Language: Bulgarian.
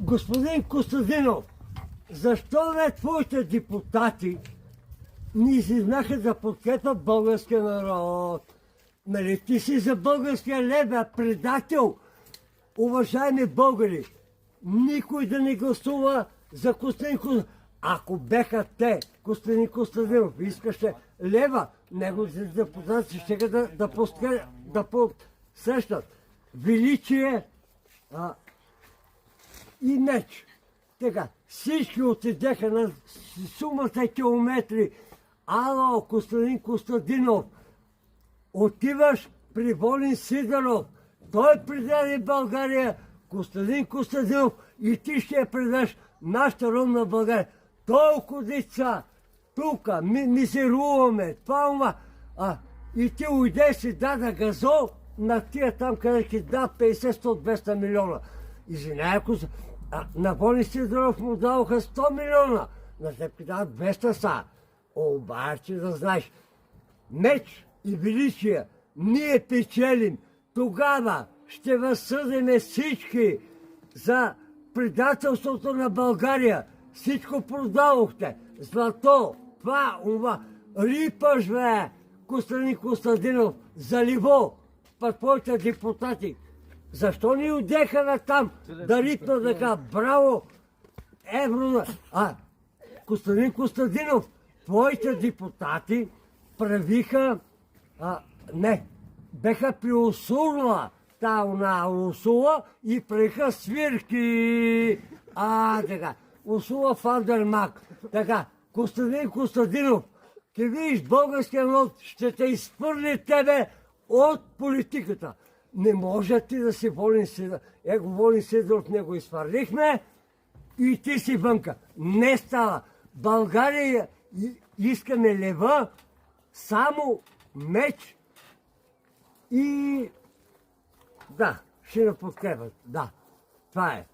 Господин Костадинов, защо не твоите депутати не излизнаха да подкрепят българския народ? Нали ти си за българския лев, предател? Уважаеми българи, никой да не гласува за Костадин Костадинов. Ако беха те, Костадин Костадинов, искаше лева, неговите депутати ще да посрещат величие и меч. Така, всички отидеха на сумата километри. Ало, Костадин Костадинов, отиваш при Волин Сидеров. Той предаде България, Костадин Костадинов, и ти ще я предаш нашата родна България. Толкова деца, тук, мизеруваме, това, и ти уйде си даде газо на тия там, къде ти да 50, 100, 200 милиона. Извинявай, ако на Волин Сидеров му даваха 100 милиона, на теб ти дават 200 са. Обаче да знаеш, меч и величие, ние печелим. Тогава ще възсъдиме всички за предателството на България. Всичко продавахте. Злато, това. Рипаш, бе, Костадин Костадинов, за ниво, пък твоите депутати. Защо ни отдеха на там да рипнат така? Браво! Евро! Костадин Костадинов, твоите депутати правиха, беха при Урсула, на Урсула и правиха свирки. Така. Урсула Фандермак. Така, Костадин Костадинов, ти видиш, българския народ ще те изпърли тебе от политиката. Не може ти да си Волин Сидеров. Волин Сидеров не го изфърлихме и ти си вънка. Не става. България искаме лева, само меч и ще не подкрепят. Да, това е.